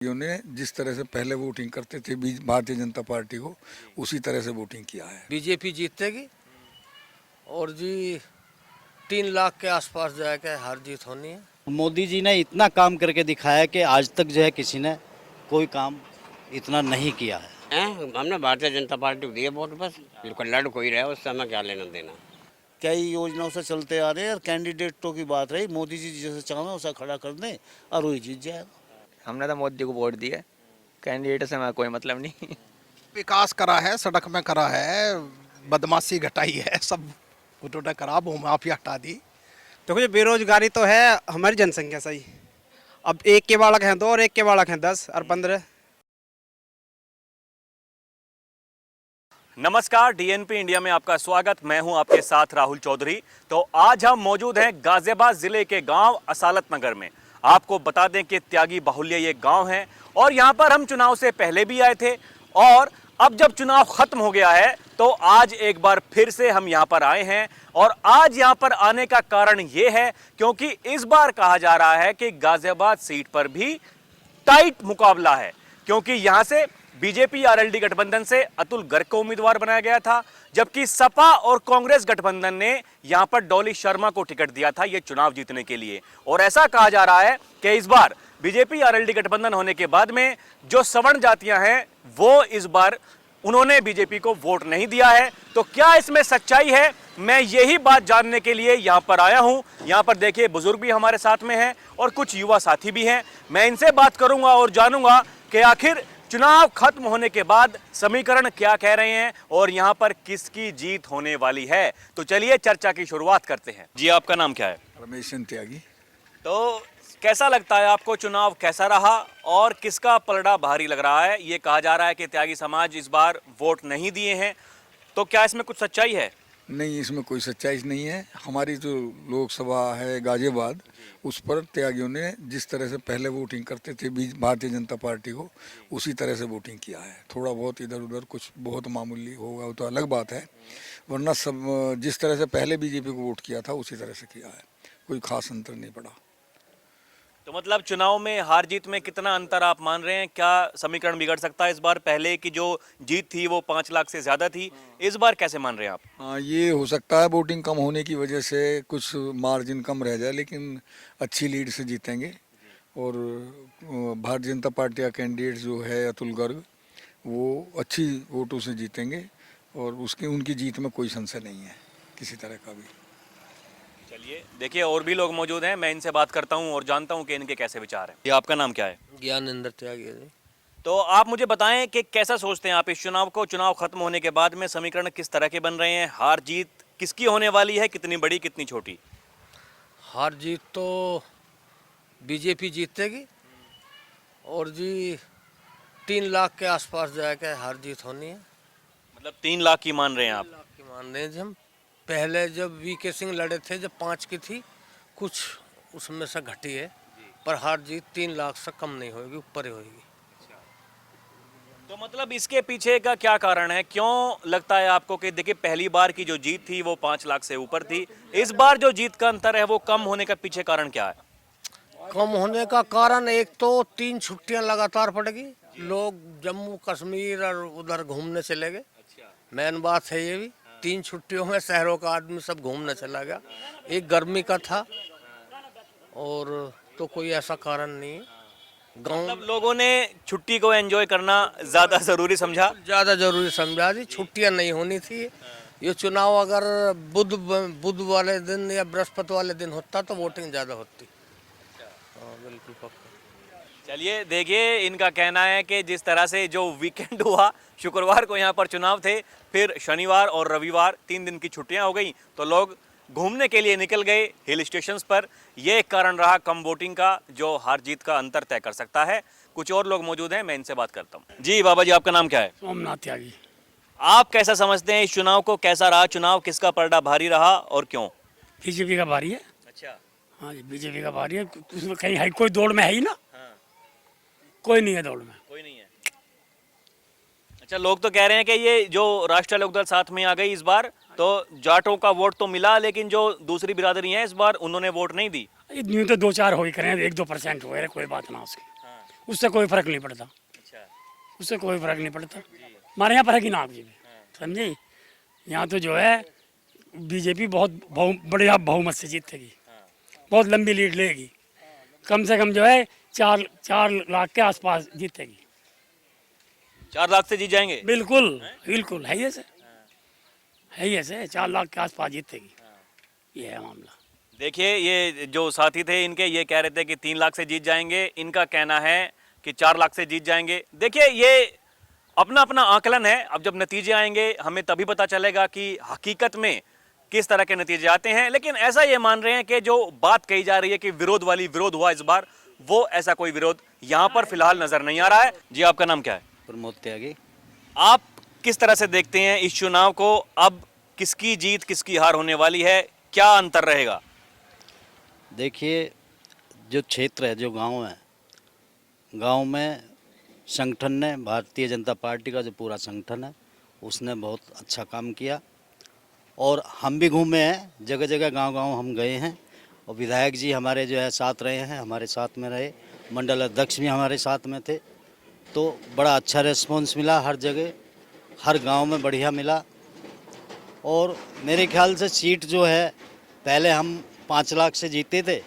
ने जिस तरह से पहले वोटिंग करते थे भारतीय जनता पार्टी को, उसी तरह से वोटिंग किया है। बीजेपी जीतेगी और जी 3 लाख के आसपास जाके हार जीत होनी है। मोदी जी ने इतना काम करके दिखाया कि आज तक जो है किसी ने कोई काम इतना नहीं किया है। हमने भारतीय जनता पार्टी को दिए वोट, बस लड़ कोई रहे उससे हमें क्या लेना देना। कई योजनाओं से चलते आ रहे हैं और कैंडिडेटों की बात रही, मोदी जी जैसे चाहें उसे खड़ा कर दें और वही जीत जाएगा। हमने तो मोदी को वोट दिया, कैंडिडेट से हमें कोई मतलब नहीं। विकास करा है, सड़क में करा है, बदमाशी घटाई है, सब उठा करा, भूमाफिया हटा दी। देखो, ये बेरोजगारी तो है, हमारी जनसंख्या सही। अब एक के बालक हैं 2 और एक के बालक हैं 10 और 15। नमस्कार, डीएनपी इंडिया में आपका स्वागत। मैं हूं आपके साथ राहुल चौधरी। तो आज हम मौजूद हैं गाजियाबाद जिले के गांव असालत नगर में। आपको बता दें कि त्यागी बाहुल्य ये गांव है और यहां पर हम चुनाव से पहले भी आए थे और अब जब चुनाव खत्म हो गया है तो आज एक बार फिर से हम यहां पर आए हैं। और आज यहां पर आने का कारण ये है क्योंकि इस बार कहा जा रहा है कि गाजियाबाद सीट पर भी टाइट मुकाबला है, क्योंकि यहां से बीजेपी आरएलडी गठबंधन से अतुल गर्ग को उम्मीदवार बनाया गया था, जबकि सपा और कांग्रेस गठबंधन ने यहां पर डॉली शर्मा को टिकट दिया था ये चुनाव जीतने के लिए। और ऐसा कहा जा रहा है कि इस बार बीजेपी आरएलडी गठबंधन होने के बाद में जो सवर्ण जातियां हैं वो इस बार उन्होंने बीजेपी को वोट नहीं दिया है। तो क्या इसमें सच्चाई है, मैं यही बात जानने के लिए यहां पर आया हूं। यहां पर देखिए बुजुर्ग भी हमारे साथ में हैं और कुछ युवा साथी भी हैं। मैं इनसे बात करूंगा और जानूंगा कि आखिर चुनाव खत्म होने के बाद समीकरण क्या कह रहे हैं और यहां पर किसकी जीत होने वाली है। तो चलिए चर्चा की शुरुआत करते हैं। जी, आपका नाम क्या है? रमेश त्यागी। तो कैसा लगता है आपको, चुनाव कैसा रहा और किसका पलड़ा भारी लग रहा है? ये कहा जा रहा है कि त्यागी समाज इस बार वोट नहीं दिए हैं, तो क्या इसमें कुछ सच्चाई है? नहीं, इसमें कोई सच्चाई नहीं है। हमारी जो लोकसभा है गाजियाबाद, उस पर त्यागियों ने जिस तरह से पहले वोटिंग करते थे भारतीय जनता पार्टी को, उसी तरह से वोटिंग किया है। थोड़ा बहुत इधर उधर कुछ बहुत मामूली होगा तो अलग बात है, वरना सब जिस तरह से पहले बीजेपी को वोट किया था उसी तरह से किया है। कोई खास अंतर नहीं पड़ा। तो मतलब चुनाव में हार जीत में कितना अंतर आप मान रहे हैं? क्या समीकरण बिगड़ सकता है इस बार? पहले की जो जीत थी वो 5 लाख से ज्यादा थी, इस बार कैसे मान रहे हैं आप? हाँ, ये हो सकता है वोटिंग कम होने की वजह से कुछ मार्जिन कम रह जाए, लेकिन अच्छी लीड से जीतेंगे। और भारतीय जनता पार्टी का कैंडिडेट जो है अतुल गर्ग, वो अच्छी वोटों से जीतेंगे और उनकी जीत में कोई संशय नहीं है किसी तरह का भी। चलिए देखिए, और भी लोग मौजूद हैं, मैं इनसे बात करता हूं और जानता हूं कि इनके कैसे विचार हैं। ये आपका नाम क्या है? ज्ञानेंद्र त्यागी है जी। तो आप मुझे बताएं कि कैसा सोचते हैं आप इस चुनाव को? चुनाव खत्म होने के बाद में समीकरण किस तरह के बन रहे हैं? हार जीत किसकी होने वाली है, कितनी बड़ी कितनी छोटी? हार जीत तो बीजेपी जीतेगी और जी 3 लाख के आसपास जाके हार जीत होनी है। मतलब 3 लाख की मान रहे हैं आप? 3 लाख की मान रहे हैं जी हम। पहले जब वीके सिंह लड़े थे, जब 5 की थी, कुछ उसमें से घटी है, पर हार जीत 3 लाख से कम नहीं होगी, ऊपर ही होगी। तो मतलब इसके पीछे का क्या कारण है? क्यों लगता है आपको कि देखिए पहली बार की जो जीत थी वो 5 लाख से ऊपर थी, इस बार जो जीत का अंतर है वो कम होने का पीछे कारण क्या है? कम होने का कारण एक तो 3 छुट्टियां लगातार पड़ेगी, लोग जम्मू कश्मीर और उधर घूमने चले गए। मेन बात है ये भी, 3 छुट्टियों में शहरों का आदमी सब घूमने चला गया। एक गर्मी का था और तो कोई ऐसा कारण नहीं है। गाँव मतलब लोगों ने छुट्टी को एंजॉय करना ज्यादा जरूरी समझा? ज़्यादा जरूरी समझा जी, छुट्टियां नहीं होनी थी। ये चुनाव अगर बुध वाले दिन या बृहस्पति वाले दिन होता तो वोटिंग ज़्यादा होती। हाँ, बिल्कुल पक्का। चलिए देखिए, इनका कहना है कि जिस तरह से जो वीकेंड हुआ, शुक्रवार को यहाँ पर चुनाव थे, फिर शनिवार और रविवार 3 दिन की छुट्टियां हो गई तो लोग घूमने के लिए निकल गए हिल स्टेशंस पर। यह एक कारण रहा कम वोटिंग का, जो हार जीत का अंतर तय कर सकता है। कुछ और लोग मौजूद हैं, मैं इनसे बात करता हूँ। जी बाबा जी, आपका नाम क्या है? सोमनाथ त्यागी। आप कैसा समझते हैं इस चुनाव को? कैसा रहा चुनाव? किसका पलड़ा भारी रहा और क्यों? बीजेपी का भारी है। अच्छा, हाँ जी, बीजेपी का भारी है। उसमें कहीं है, कोई दौड़ में है ही ना। कोई नहीं है दौड़ में। कोई नहीं है। अच्छा, लोग तो कह रहे हैं कि ये जो राष्ट्रीय लोकदल साथ में आ गई इस बार, तो जाटों का वोट तो मिला, लेकिन जो दूसरी बिरादरी है इस बार उन्होंने वोट नहीं दी। न्यू तो 2-4 हो ही करें, 1-2% हो गए, कोई बात ना उसकी। उससे कोई फर्क नहीं पड़ता, उससे कोई फर्क नहीं पड़ता। हमारे यहाँ फर्क ही ना आप जी, समझे। यहाँ तो जो है बीजेपी बहुत बढ़िया बहुमत से जीतेगी, बहुत लंबी लीड लेगी, कम से कम जो है 4 लाख के आसपास जीतेगी। 4 लाख से जीत जाएंगे? बिल्कुल बिल्कुल है ये से, है ये से 4 लाख के आसपास जीतेगी, ये है मामला। देखिए, ये जो साथी थे इनके, ये कह रहे थे कि 3 लाख से जीत जाएंगे, इनका कहना है कि 4 लाख से जीत जाएंगे। देखिए, ये अपना अपना आकलन है। अब जब नतीजे आएंगे हमें तभी पता चलेगा कि हकीकत में किस तरह के नतीजे आते हैं। लेकिन ऐसा ये मान रहे हैं कि जो बात कही जा रही है कि विरोध हुआ इस बार, वो ऐसा कोई विरोध यहाँ पर फिलहाल नजर नहीं आ रहा है। जी, आपका नाम क्या है? प्रमोद त्यागी। आप किस तरह से देखते हैं इस चुनाव को? अब किसकी जीत किसकी हार होने वाली है, क्या अंतर रहेगा? देखिए, जो क्षेत्र है, जो गांव है, गांव में संगठन ने, भारतीय जनता पार्टी का जो पूरा संगठन है, उसने बहुत अच्छा काम किया। और हम भी घूमे हैं, जगह जगह गांव-गांव हम गए हैं। और विधायक जी हमारे जो है साथ रहे हैं, हमारे साथ में रहे, मंडल अध्यक्ष भी हमारे साथ में थे। तो बड़ा अच्छा रिस्पॉन्स मिला हर जगह, हर गांव में बढ़िया मिला। और मेरे ख्याल से सीट जो है, पहले हम 5 लाख से जीते थे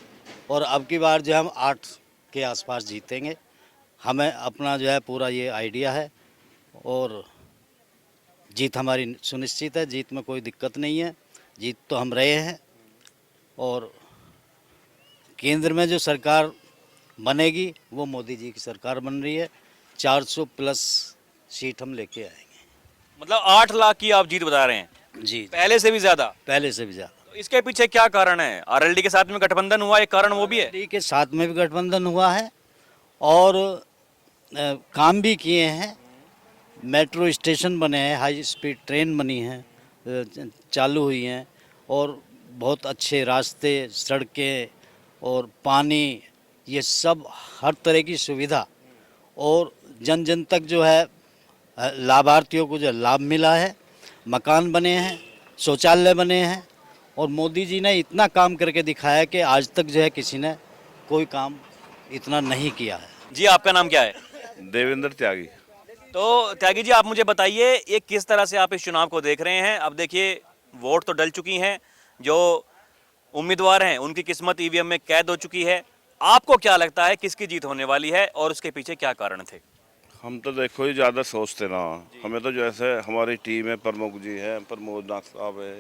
और अब की बार जो हम 8 के आसपास जीतेंगे। हमें अपना जो है पूरा ये आइडिया है और जीत हमारी सुनिश्चित है। जीत में कोई दिक्कत नहीं है, जीत तो हम रहे हैं। और केंद्र में जो सरकार बनेगी वो मोदी जी की सरकार बन रही है। 400 प्लस सीट हम लेके आएंगे। मतलब 8 लाख की आप जीत बता रहे हैं? जी, पहले से भी ज्यादा? पहले से भी ज़्यादा। तो इसके पीछे क्या कारण है? आरएलडी के साथ में गठबंधन हुआ, एक कारण वो भी है? डी के साथ में भी गठबंधन हुआ है और काम भी किए हैं। मेट्रो स्टेशन बने हैं, हाई स्पीड ट्रेन बनी है, चालू हुई हैं, और बहुत अच्छे रास्ते, सड़कें और पानी, ये सब हर तरह की सुविधा, और जन जन तक जो है लाभार्थियों को जो लाभ मिला है। मकान बने हैं, शौचालय बने हैं, और मोदी जी ने इतना काम करके दिखाया कि आज तक जो है किसी ने कोई काम इतना नहीं किया है। जी, आपका नाम क्या है? देवेंद्र त्यागी। तो त्यागी जी, आप मुझे बताइए, ये किस तरह से आप इस चुनाव को देख रहे हैं? अब देखिए, वोट तो डल चुकी हैं, जो उम्मीदवार हैं उनकी किस्मत ईवीएम में कैद हो चुकी है। आपको क्या लगता है किसकी जीत होने वाली है और उसके पीछे क्या कारण थे? हम तो देखो ही ज़्यादा सोचते ना, हमें तो जैसे हमारी टीम है, प्रमुख जी हैं, प्रमोद नाथ साहब है,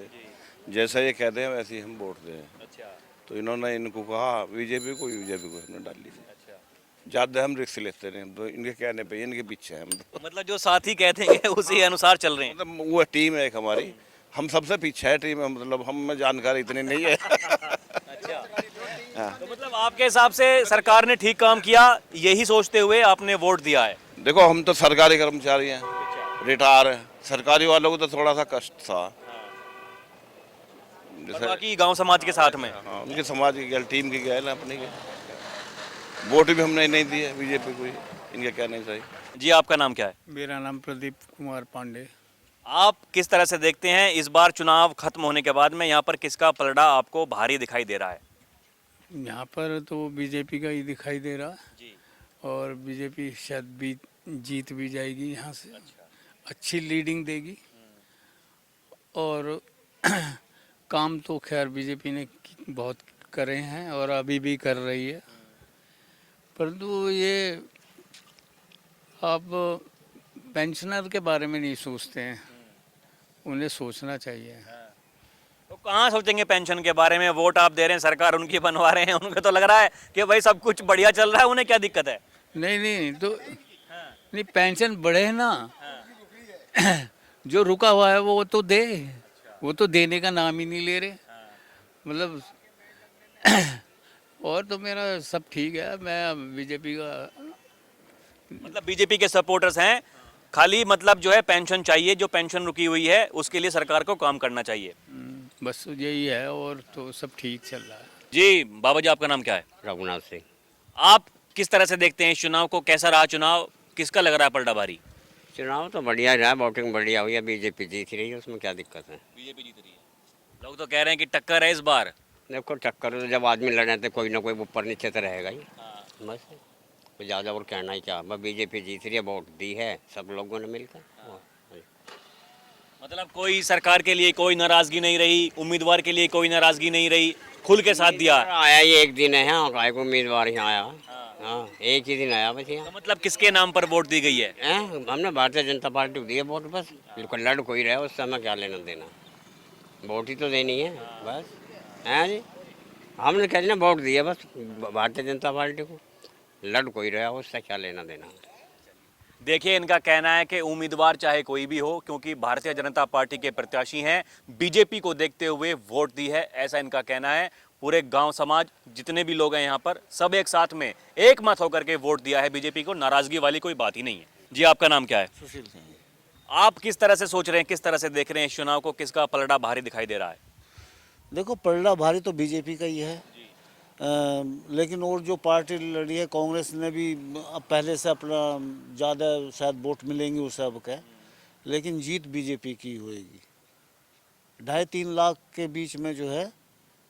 जैसा ये कहते हैं वैसे ही हम वोट दें। अच्छा, तो इन्होंने इनको कहा बीजेपी को हमने डाली। अच्छा, ज़्यादा हम रिस्क लेते नहीं, हम तो इनके कहने पे, इनके पीछे हम तो। मतलब जो साथी कहते हैं उसी अनुसार चल रहे हैं। मतलब वो टीम है एक हमारी, हम सबसे पीछे है टीम, मतलब हम में जानकारी इतनी नहीं है। अच्छा, तो मतलब आपके हिसाब से सरकार ने ठीक काम किया, यही सोचते हुए आपने वोट दिया है? देखो, हम तो सरकारी कर्मचारी हैं, रिटायर है, सरकारी वालों को तो थोड़ा सा कष्ट था। और बाकी गांव समाज के साथ में? हाँ, उनके समाज की गैल, टीम की गैल है अपनी के। वोट भी हमने नहीं दी है बीजेपी को, इनके कहने से। जी, आपका नाम क्या है? मेरा नाम प्रदीप कुमार पांडे। आप किस तरह से देखते हैं इस बार चुनाव खत्म होने के बाद में यहाँ पर किसका पलड़ा आपको भारी दिखाई दे रहा है? यहाँ पर तो बीजेपी का ही दिखाई दे रहा है जी। और बीजेपी शायद भी जीत भी जाएगी यहाँ से। अच्छी लीडिंग देगी और काम तो खैर बीजेपी ने बहुत करे हैं और अभी भी कर रही है, परंतु ये अब पेंशनर के बारे में नहीं सोचते हैं, उन्हें सोचना चाहिए। तो कहाँ सोचेंगे पेंशन के बारे में? वोट आप दे रहे हैं, सरकार उनकी बनवा रहे हैं, उनको तो लग रहा है कि भाई सब कुछ बढ़िया चल रहा है, उन्हें क्या दिक्कत है? नहीं तो नहीं, पेंशन बढ़े ना, जो रुका हुआ है वो तो दे, वो तो देने का नाम ही नहीं ले रहे, मतलब। और तो मेरा सब ठीक है, मैं बीजेपी का, मतलब बीजेपी के सपोर्टर्स हैं, खाली मतलब जो है पेंशन चाहिए, जो पेंशन रुकी हुई है उसके लिए सरकार को काम करना चाहिए। बस यही है, और तो सब ठीक चल रहा है। जी, बाबा जी, आपका नाम क्या है? रघुनाथ सिंह। आप किस तरह से देखते हैं इस चुनाव को? कैसा रहा चुनाव? किसका लग रहा है पलड़ा भारी? चुनाव तो बढ़िया रहा, वोटिंग बढ़िया हुई है, बीजेपी जीत रही है, उसमें क्या दिक्कत है? बीजेपी जीत रही है। लोग तो कह रहे हैं कि टक्कर है इस बार। देखो, टक्कर तो जब आदमी लड़े तो कोई ना कोई ऊपर नीचे तो रहेगा ही, बस तो ज़्यादा और कहना ही क्या, बस बीजेपी जीत रही है, वोट दी है सब लोगों ने मिलकर। मतलब कोई सरकार के लिए कोई नाराजगी नहीं रही, उम्मीदवार के लिए कोई नाराजगी नहीं रही, खुल के साथ दिया। आया ये एक दिन है, हाँ काय को उम्मीदवार यहाँ आया, हाँ एक ही दिन आया बस यहाँ। तो मतलब किसके नाम पर वोट दी गई है? हमने भारतीय जनता पार्टी को दिया वोट, बस बिल्कुल लड़ कोई रहे उससे हमें क्या लेना देना, वोट ही तो देनी है बस। हैं जी, हमने कह दिया वोट दिया बस भारतीय जनता पार्टी को, लड़ कोई रहा उससे क्या लेना देना। देखिए, इनका कहना है कि उम्मीदवार चाहे कोई भी हो, क्योंकि भारतीय जनता पार्टी के प्रत्याशी हैं, बीजेपी को देखते हुए वोट दी है, ऐसा इनका कहना है। पूरे गांव समाज जितने भी लोग हैं यहाँ पर, सब एक साथ में एक मत होकर के वोट दिया है बीजेपी को, नाराजगी वाली कोई बात ही नहीं है। जी, आपका नाम क्या है? सुशील सिंह। आप किस तरह से सोच रहे हैं, किस तरह से देख रहे हैं इस चुनाव को, किसका पलड़ा भारी दिखाई दे रहा है? देखो, पलड़ा भारी तो बीजेपी का ही है, लेकिन और जो पार्टी लड़ी है कांग्रेस ने भी अब पहले से अपना ज़्यादा शायद वोट मिलेंगे उस सब का, लेकिन जीत बीजेपी की होएगी। 2.5-3 लाख के बीच में जो है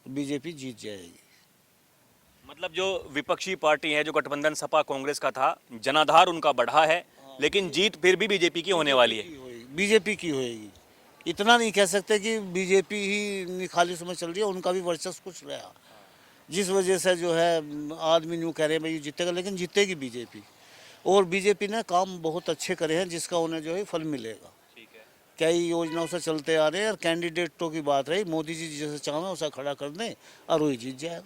बीजेपी जीत जाएगी। मतलब जो विपक्षी पार्टी है, जो गठबंधन सपा कांग्रेस का था, जनाधार उनका बढ़ा है, लेकिन जीत फिर भी बीजेपी की होने वाली है। बीजेपी की होएगी, इतना नहीं कह सकते कि बीजेपी ही निखालिस में चल रही है, उनका भी वर्चस्व कुछ रहा, जिस वजह से जो है आदमी यूँ कह रहे हैं भाई जीतेगा, लेकिन जीतेगी बीजेपी। और बीजेपी ने काम बहुत अच्छे करे हैं, जिसका उन्हें जो है फल मिलेगा। कई योजनाओं से चलते आ रहे हैं, और कैंडिडेटों की बात रही, मोदी जी जैसे चाहें उसे खड़ा कर दें और वही जीत जाएगा।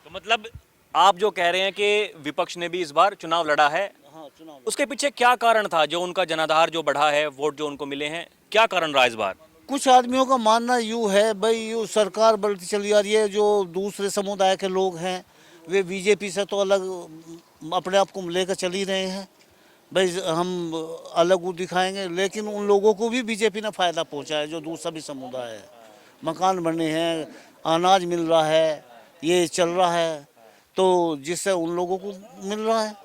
तो मतलब आप जो कह रहे हैं कि विपक्ष ने भी इस बार चुनाव लड़ा है, हाँ, चुनाव उसके पीछे क्या कारण था जो उनका जनाधार जो बढ़ा है, वोट जो उनको मिले हैं, क्या कारण रहा इस बार? कुछ आदमियों का मानना यूँ है भाई, यूँ सरकार बढ़ती चली जा रही है, जो दूसरे समुदाय के लोग हैं वे बीजेपी से तो अलग अपने आप को लेकर चल ही रहे हैं, भाई हम अलग वो दिखाएंगे, लेकिन उन लोगों को भी बीजेपी ने फ़ायदा पहुंचा है जो दूसरा भी समुदाय है। मकान बने हैं, अनाज मिल रहा है, ये चल रहा है, तो जिससे उन लोगों को मिल रहा है,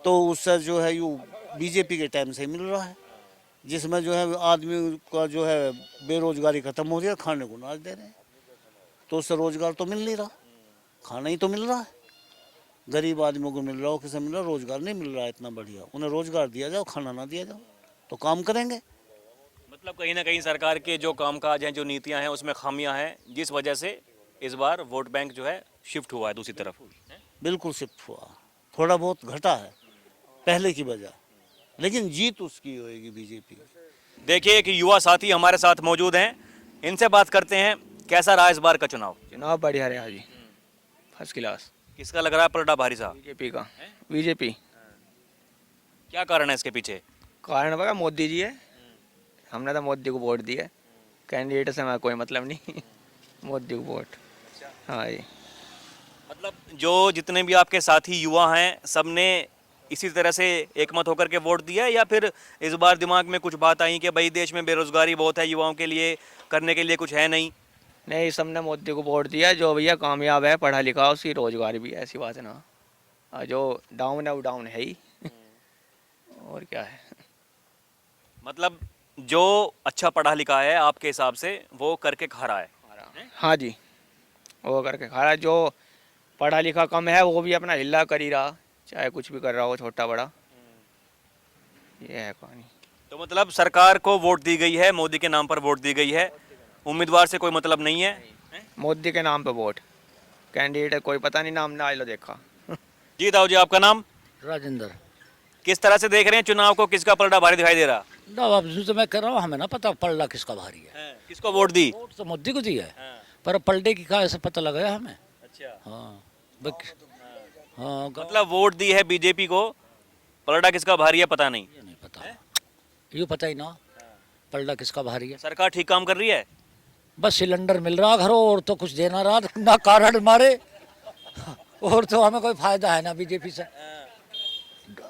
तो उससे जो है यूँ बीजेपी के टाइम से मिल रहा है, जिसमें जो है आदमी का जो है बेरोजगारी ख़त्म हो रही है, खाने को अनाज दे रहे हैं, तो उससे रोज़गार तो मिल नहीं रहा, खाना ही तो मिल रहा है। गरीब आदमियों को मिल रहा हो, किसे मिल रहा, रोज़गार नहीं मिल रहा है इतना बढ़िया, उन्हें रोज़गार दिया जाओ, खाना ना दिया जाओ तो काम करेंगे। मतलब कहीं ना कहीं सरकार के जो कामकाज हैं, जो नीतियां हैं, उसमें खामियां हैं, जिस वजह से इस बार वोट बैंक जो है शिफ्ट हुआ है दूसरी तरफ। बिल्कुल शिफ्ट हुआ, थोड़ा बहुत घटा है पहले की वजह, लेकिन जीत उसकी होएगी बीजेपी। देखिए, एक युवा साथी हमारे साथ मौजूद हैं, इनसे बात करते हैं, कैसा रहा इस बार का चुनाव? चुनाव बढ़िया रहा जी, फर्स्ट क्लास। किसका लग रहा है पलड़ा भारी साहब? बीजेपी का। बीजेपी। क्या कारण है इसके पीछे? कारण बघा मोदी जी है, हमने तो मोदी को वोट दिया, कैंडिडेट से हमारा कोई मतलब नहीं, मोदी को वोट। हाँ जी। मतलब जो जितने भी आपके साथी युवा हैं, सबने इसी तरह से एकमत होकर के वोट दिया है, या फिर इस बार दिमाग में कुछ बात आई कि भाई देश में बेरोजगारी बहुत है, युवाओं के लिए करने के लिए कुछ है नहीं? नहीं, सबने मोदी को वोट दिया, जो भैया कामयाब है, पढ़ा लिखा, उसकी रोजगार भी है, ऐसी बात है ना। और जो डाउन है वो डाउन है ही, और क्या है। मतलब जो अच्छा पढ़ा लिखा है आपके हिसाब से वो करके खा रहा है? हाँ जी, वो करके खा रहा है। जो पढ़ा लिखा कम है वो भी अपना हिल्ला कर ही रहा, चाहे कुछ भी कर रहा हो, छोटा बड़ा, ये है कहानी। तो मतलब सरकार को वोट दी गई है, मोदी के नाम पर वोट दी गई है, उम्मीदवार से कोई मतलब नहीं है? मोदी के नाम पे वोट, कैंडिडेट कोई पता नहीं, नाम ना लो देखा। जी ताऊ जी, आपका नाम? राजेंद्र। किस तरह से देख रहे हैं चुनाव को, किसका पलड़ा भारी दिखाई दे रहा? अब जो मैं कर रहा हूँ, हमें ना पता पलड़ा किसका भारी है। किसको वोट दी? वोट तो मोदी को दी है, पर पलटे की का ऐसा पता लगा हमें। अच्छा। हाँ, हाँ, मतलब वोट दी है बीजेपी को, पलड़ा किसका भारी है पता नहीं? नहीं पता, यूँ पता ही ना पलड़ा किसका भारी है। सरकार ठीक काम कर रही है? बस सिलेंडर मिल रहा घरों, और तो कुछ देना रहा ना, कार्ड मारे, और तो हमें कोई फायदा है ना बीजेपी से।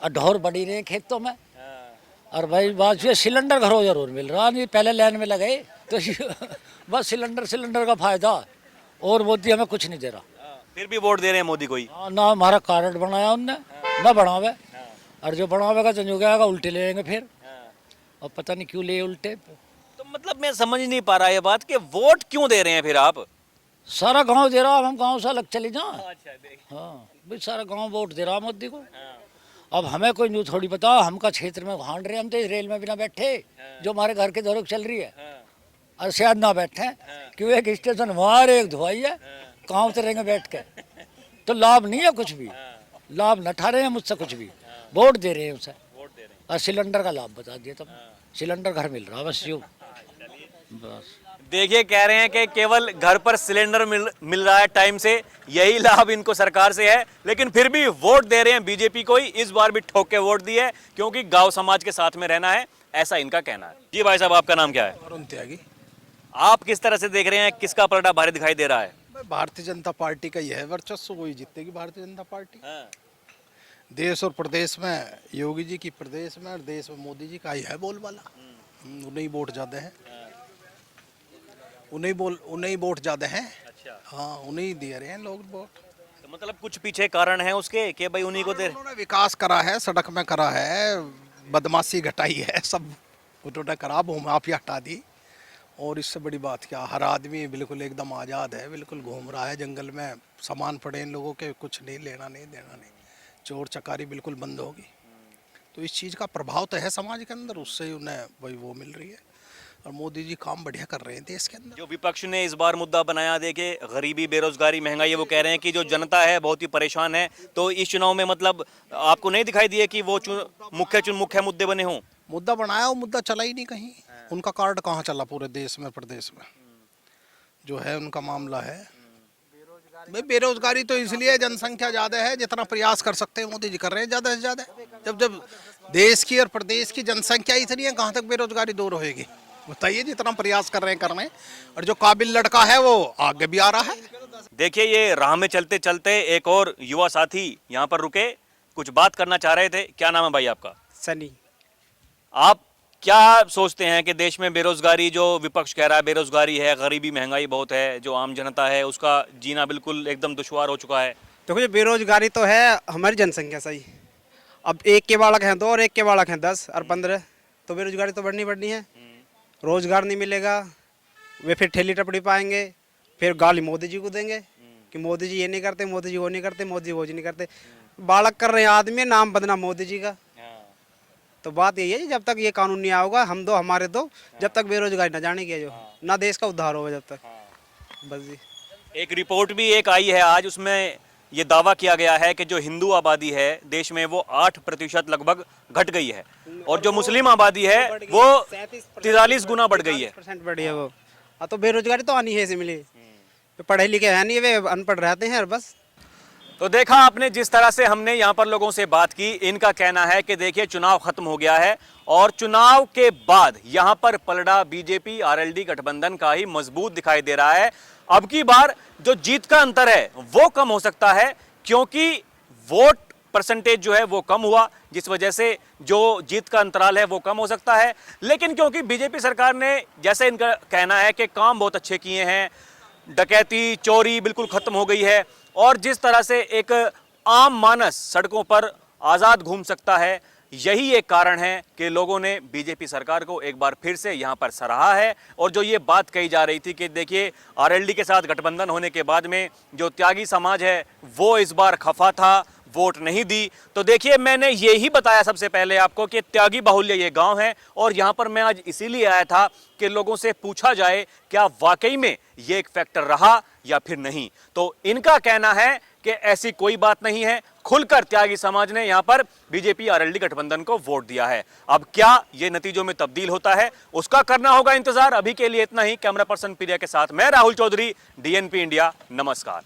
ढोर बढ़ी रहे खेतों में, और भाई बात ये सिलेंडर घरों जरूर मिल रहा, नहीं पहले लाइन में लगे तो बस सिलेंडर का फायदा, और मोदी हमें कुछ नहीं दे रहा। फिर भी वोट दे रहे हैं मोदी को ही? ना हमारा कार्ड बनाया उनने, ना बढ़ावे, और जो बढ़ावेगा तो जो गया उल्टे ले लेंगे फिर, और पता नहीं क्यों ले उल्टे। तो मतलब मैं समझ नहीं पा रहा ये बात कि वोट क्यों दे रहे हैं फिर आप? सारा गांव दे रहा, हम गांव से अलग चले जाएं। अच्छा, हाँ, भाई सारा गांव वोट दे रहा मोदी को। अब हमें कोई न्यूज थोड़ी बताओ, हमका क्षेत्र में घाट रहे, हम तो इस रेल में भी ना बैठे जो हमारे घर के दौरे चल रही है, और शायद ना बैठे क्यों, एक स्टेशन हमारे एक धुआई है, कहाँ उतरेंगे बैठ के, तो लाभ नहीं है कुछ भी, लाभ न ठा रहे हैं मुझसे कुछ भी, वोट दे रहे हैं उसे। और सिलेंडर का लाभ बता दिया तुम, सिलेंडर घर मिल रहा बस यूँ बस। देखिए कह रहे हैं कि केवल घर पर सिलेंडर मिल रहा है टाइम से, यही लाभ इनको सरकार से है, लेकिन फिर भी वोट दे रहे हैं बीजेपी को ही। इस बार भी ठोक के वोट दिए क्योंकि गांव समाज के साथ में रहना है, ऐसा इनका कहना है। जी भाई साहब, आपका नाम क्या है? अरुण त्यागी। आप किस तरह से देख रहे हैं, किसका पलड़ा भारी दिखाई दे रहा है? भारतीय जनता पार्टी का यह वर्चस्व, वही जीतेगी भारतीय जनता पार्टी। देश और प्रदेश में योगी जी की, प्रदेश में और देश में मोदी जी का ही है बोलबाला। उन्हें वोट ज्यादा है, उन्हें वोट ज्यादा है। अच्छा। हाँ, उन्हें दे रहे हैं लोग वोट। तो मतलब कुछ पीछे कारण है उसके कि भाई उन्हीं को दे। उन्होंने विकास करा है, सड़क में करा है, बदमाशी घटाई है, सब उन्होंने करा, भूमाफिया हटा दी। और इससे बड़ी बात क्या, हर आदमी बिल्कुल एकदम आज़ाद है, बिल्कुल घूम रहा है जंगल में, सामान पड़े इन लोगों के, कुछ नहीं लेना नहीं देना नहीं, चोर चकारी बिल्कुल बंद होगी। तो इस चीज़ का प्रभाव तो है समाज के अंदर, उससे उन्हें वही वो मिल रही है। और मोदी जी काम बढ़िया कर रहे हैं देश के अंदर। जो विपक्ष ने इस बार मुद्दा बनाया, देखे गरीबी, बेरोजगारी, महंगाई, वो कह रहे हैं कि जो जनता है बहुत ही परेशान है, तो इस चुनाव में मतलब आपको नहीं दिखाई दिए कि वो मुख्य मुद्दे बने हों? मुद्दा बनाया, वो मुद्दा चला ही नहीं कहीं। उनका कार्ड कहाँ चला पूरे देश में, प्रदेश में जो है उनका मामला है। भाई बेरोजगारी तो इसलिए, जनसंख्या ज़्यादा है, जितना प्रयास कर सकते हैं मोदी जी कर रहे हैं ज़्यादा से ज़्यादा। जब देश की और प्रदेश की जनसंख्या इतनी है, कहाँ तक बेरोजगारी दूर होएगी बताइए। जितना प्रयास कर रहे हैं करने, और जो काबिल लड़का है वो आगे भी आ रहा है। देखिए ये राह में चलते चलते एक और युवा साथी यहाँ पर रुके, कुछ बात करना चाह रहे थे। क्या नाम है भाई आपका? सनी। आप क्या सोचते हैं कि देश में बेरोजगारी, जो विपक्ष कह रहा है बेरोजगारी है, गरीबी, महंगाई बहुत है, जो आम जनता है उसका जीना बिल्कुल एकदम दुश्वार हो चुका है? देखो ये बेरोजगारी तो है हमारी जनसंख्या सही। अब एक के बालक हैं 2 और एक के बालक हैं 10 और 15, तो बेरोजगारी तो बढ़नी है। रोजगार नहीं मिलेगा, वे फिर ठेली टपड़ी पाएंगे, फिर गाली मोदी जी को देंगे कि मोदी जी ये नहीं करते, मोदी जी वो नहीं करते, मोदी जी वो नहीं करते। बालक कर रहे हैं आदमी, नाम बदनाम मोदी जी का। तो बात यही है कि जब तक ये कानून नहीं आएगा, हम दो हमारे दो, जब तक बेरोजगारी ना जानेगी, जो ना देश का उद्धार होगा जब तक। बस जी। एक रिपोर्ट भी एक आई है आज, उसमें ये दावा किया गया है कि जो हिंदू आबादी है देश में वो 8% लगभग घट गई है, और जो मुस्लिम आबादी है वो 43 गुना बढ़ गई है। बढ़ी है वो। तो बेरोजगारी तो आनी है, इसे मिली। पढ़े लिखे है नहीं, वे अनपढ़ रहते हैं बस। तो देखा आपने जिस तरह से हमने यहाँ पर लोगों से बात की, इनका कहना है कि देखिए चुनाव खत्म हो गया है और चुनाव के बाद यहाँ पर पलड़ा बीजेपी आरएलडी गठबंधन का ही मजबूत दिखाई दे रहा है। अब की बार जो जीत का अंतर है वो कम हो सकता है, क्योंकि वोट परसेंटेज जो है वो कम हुआ, जिस वजह से जो जीत का अंतराल है वो कम हो सकता है। लेकिन क्योंकि बीजेपी सरकार ने, जैसे इनका कहना है कि काम बहुत अच्छे किए हैं, डकैती, चोरी बिल्कुल खत्म हो गई है, और जिस तरह से एक आम मानस सड़कों पर आज़ाद घूम सकता है, यही एक कारण है कि लोगों ने बीजेपी सरकार को एक बार फिर से यहाँ पर सराहा है। और जो ये बात कही जा रही थी कि देखिए आरएलडी के साथ गठबंधन होने के बाद में जो त्यागी समाज है वो इस बार खफा था, वोट नहीं दी, तो देखिए मैंने ये ही बताया सबसे पहले आपको कि त्यागी बाहुल्य ये गांव है, और यहाँ पर मैं आज इसीलिए आया था कि लोगों से पूछा जाए क्या वाकई में ये एक फैक्टर रहा या फिर नहीं। तो इनका कहना है कि ऐसी कोई बात नहीं है, खुलकर त्यागी समाज ने यहाँ पर बीजेपी आरएलडी गठबंधन को वोट दिया है। अब क्या ये नतीजों में तब्दील होता है, उसका करना होगा इंतजार। अभी के लिए इतना ही। कैमरा पर्सन प्रिया के साथ मैं राहुल चौधरी, डीएनपी इंडिया। नमस्कार।